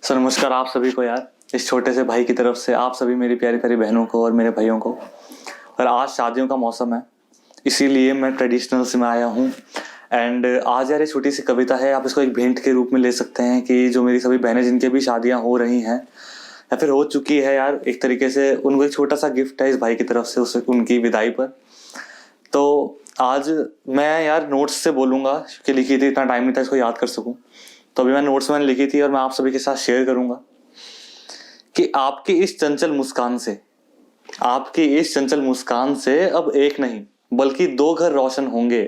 Sir नमस्कार आप सभी को यार, इस छोटे से भाई की तरफ से आप सभी मेरी प्यारी प्यारी बहनों को और मेरे भाइयों को। और आज शादियों का मौसम है, इसीलिए मैं ट्रेडिशनल्स में आया हूँ। एंड आज यार ये छोटी सी कविता है, आप इसको एक भेंट के रूप में ले सकते हैं कि जो मेरी सभी बहनें जिनके भी शादियाँ हो रही हैं या फिर हो चुकी है यार, एक तरीके से उनको एक छोटा सा गिफ्ट है इस भाई की तरफ से उस उनकी विदाई पर। तो आज मैं यार नोट्स से बोलूँगा कि लिखी थी, इतना टाइम नहीं था इसको याद कर सकूँ, तो अभी मैं नोट्स में लिखी थी और मैं आप सभी के साथ शेयर करूंगा कि आपकी इस चंचल मुस्कान से, आपकी इस चंचल मुस्कान से अब एक नहीं बल्कि दो घर रोशन होंगे।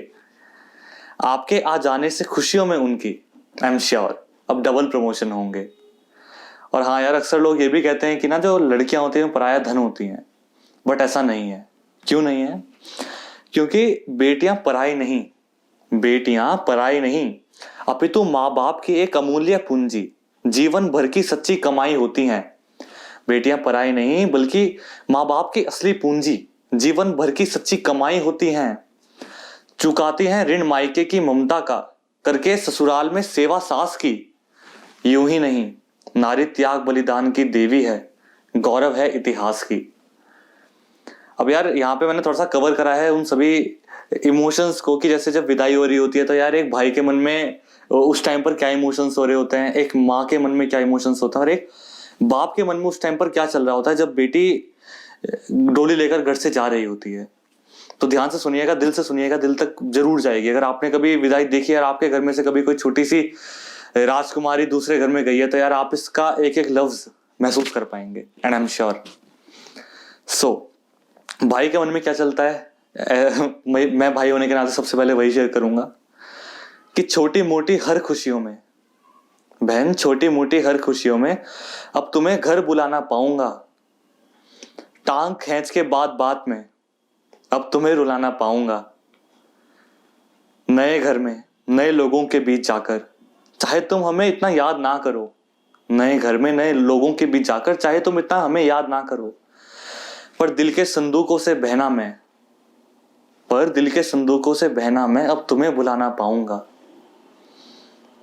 आपके आ जाने से खुशियों में उनकी आई एम श्योर अब डबल प्रमोशन होंगे। और हाँ यार, अक्सर लोग ये भी कहते हैं कि ना जो लड़कियां होती हैं पराया धन होती हैं, बट ऐसा नहीं है। क्यों नहीं है? क्योंकि बेटियां पराई नहीं, बेटियां पराई नहीं, अपितु माँ बाप की एक अमूल्य पूंजी, जीवन भर की सच्ची कमाई होती हैं। बेटियां पराई नहीं बल्कि माँ बाप की असली पूंजी, जीवन भर की सच्ची कमाई होती हैं। चुकाती हैं ऋण मायके की ममता का, करके ससुराल में सेवा सास की। यूं ही नहीं, नारी त्याग बलिदान की देवी है, गौरव है इतिहास की। अब यार यहाँ पे मैंने थोड़ा सा कवर करा है उन सभी इमोशंस को कि जैसे जब विदाई हो रही होती है तो यार एक भाई के मन में उस टाइम पर क्या इमोशंस हो रहे होते हैं, एक माँ के मन में क्या इमोशंस होता है और एक बाप के मन में उस टाइम पर क्या चल रहा होता है जब बेटी डोली लेकर घर से जा रही होती है। तो ध्यान से सुनिएगा, दिल से सुनिएगा, दिल तक जरूर जाएगी। अगर आपने कभी विदाई देखी है और आपके घर में से कभी कोई छोटी सी राजकुमारी दूसरे घर में गई है तो यार आप इसका एक एक लफ्ज महसूस कर पाएंगे एंड आई एम श्योर। सो भाई के मन में क्या चलता है, मैं भाई होने के नाते सबसे पहले वही शेयर करूंगा कि छोटी मोटी हर खुशियों में, बहन छोटी मोटी हर खुशियों में अब तुम्हें घर बुलाना पाऊंगा। टांग खींच के बात बात में अब तुम्हें रुलाना पाऊंगा। नए घर में नए लोगों के बीच जाकर चाहे तुम हमें इतना याद ना करो, नए घर में नए लोगों के बीच जाकर चाहे तुम इतना हमें याद ना करो, पर दिल के संदूकों से बहना मैं, पर दिल के संदूकों से बहना मैं अब तुम्हें बुलाना पाऊंगा।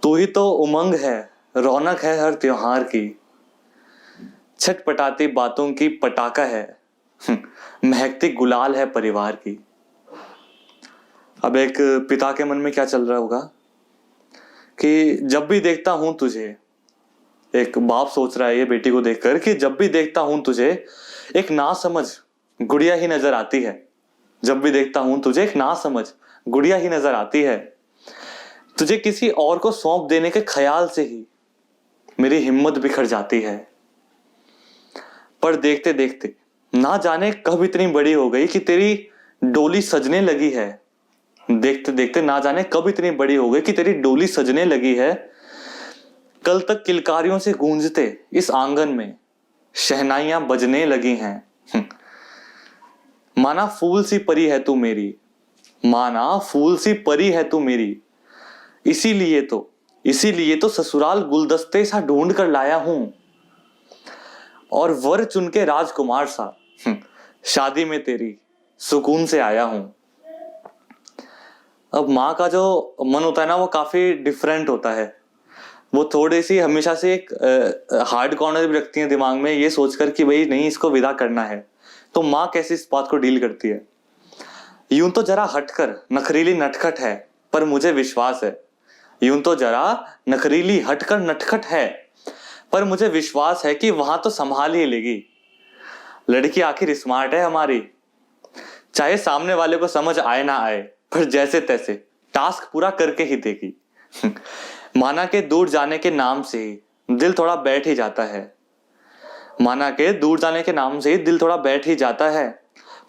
तू ही तो उमंग है, रौनक है हर त्योहार की, छटपटाती बातों की पटाखा है, महकती गुलाल है परिवार की। अब एक पिता के मन में क्या चल रहा होगा कि जब भी देखता हूं तुझे, एक बाप सोच रहा है ये बेटी को देखकर कि जब भी देखता हूं तुझे एक नासमझ गुड़िया ही नजर आती है। जब भी देखता हूं तुझे एक नासमझ गुड़िया ही नजर आती है। तुझे किसी और को सौंप देने के ख्याल से ही मेरी हिम्मत बिखर जाती है। पर देखते देखते ना जाने कब इतनी बड़ी हो गई कि तेरी डोली सजने लगी है। देखते देखते ना जाने कब इतनी बड़ी हो गई कि तेरी डोली सजने लगी है। कल तक किलकारियों से गूंजते इस आंगन में शहनाइयां बजने लगी हैं। माना फूल सी परी है तू मेरी, माना फूल सी परी है तू मेरी, इसीलिए तो ससुराल गुलदस्ते सा ढूंढ कर लाया हूं और वर चुन के राजकुमार सा शादी में तेरी सुकून से आया हूं। अब माँ का जो मन होता है ना वो काफी डिफरेंट होता है। वो थोड़ी सी हमेशा से एक हार्ड कॉर्नर भी रखती है दिमाग में, ये सोचकर कि भाई नहीं इसको विदा करना है। तो माँ कैसे इस बात को डील करती है? यूं तो जरा हटकर नखरीली नटखट है पर मुझे विश्वास है, यूं तो जरा नखरीली हटकर नटखट है पर मुझे विश्वास है कि वहां तो संभाल ही लेगी। लड़की आखिर स्मार्ट है हमारी, चाहे सामने वाले को समझ आए ना आए पर जैसे तैसे टास्क पूरा करके ही देगी। माना के दूर जाने के नाम से ही दिल थोड़ा बैठ ही जाता है, माना के दूर जाने के नाम से ही दिल थोड़ा बैठ ही जाता है।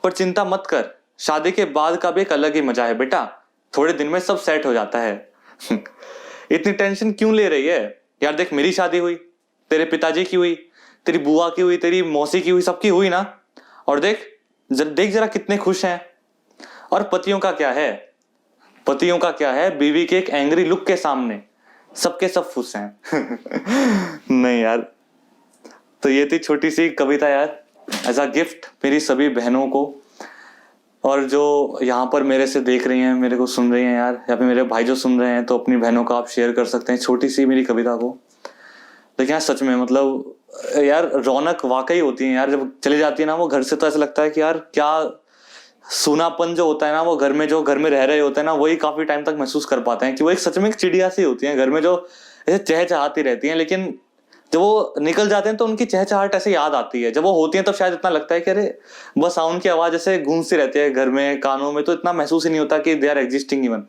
पर चिंता मत कर, शादी के बाद का भी एक अलग ही मजा है बेटा, थोड़े दिन में सब सेट हो जाता है। इतनी टेंशन क्यों ले रही है यार? देख मेरी शादी हुई, तेरे पिताजी की हुई, तेरी बुआ की हुई, तेरी मौसी की हुई, सबकी हुई ना। और देख देख जरा कितने खुश हैं। और पतियों का क्या है, पतियों का क्या है, बीवी के एक एंग्री लुक के सामने सबके सब खुश हैं। नहीं यार, तो ये थी छोटी सी कविता यार, एज अ गिफ्ट मेरी सभी बहनों को। और जो यहाँ पर मेरे से देख रही हैं, मेरे को सुन रही हैं यार, या फिर मेरे भाई जो सुन रहे हैं, तो अपनी बहनों को आप शेयर कर सकते हैं छोटी सी मेरी कविता को। लेकिन यार सच में मतलब यार रौनक वाकई होती है यार, जब चली जाती है ना वो घर से, तो ऐसा लगता है कि यार क्या सूनापन जो होता है ना वो घर में, जो घर में रह रहे होते हैं ना वही काफी टाइम तक महसूस कर पाते हैं कि वो एक सच में एक चिड़िया सी होती है घर में, जो ऐसे चहचहाती रहती हैं, लेकिन जब वो निकल जाते हैं तो उनकी चहचहाट ऐसे याद आती है। जब वो होती है तो शायद इतना लगता है कि अरे बस उनकी आवाज ऐसे गूंजती रहती है घर में कानों में, तो इतना महसूस ही नहीं होता कि they are existing even.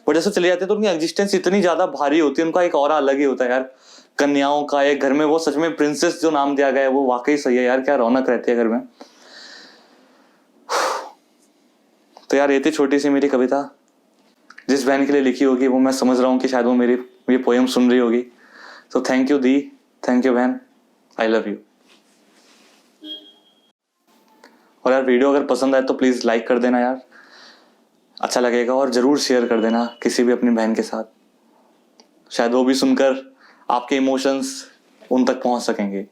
But जैसे चले जाते हैं तो उनकी एग्जिस्टेंस इतनी ज्यादा भारी होती है, उनका एक ऑरा अलग ही होता है यार। कन्याओं का एक घर में वो सच में प्रिंसेस जो नाम दिया गया है वो वाकई सही है यार, क्या रौनक रहती है घर में। तो यार ये थी छोटी सी मेरी कविता, जिस बहन के लिए लिखी होगी वो मैं समझ रहा हूँ कि शायद वो मेरी ये पोएम सुन रही होगी। तो thank you the, thank you बहन, आई लव यू। और यार वीडियो अगर पसंद आए तो प्लीज़ लाइक कर देना यार, अच्छा लगेगा, और ज़रूर शेयर कर देना किसी भी अपनी बहन के साथ, शायद वो भी सुनकर आपके इमोशंस उन तक पहुंच सकेंगे।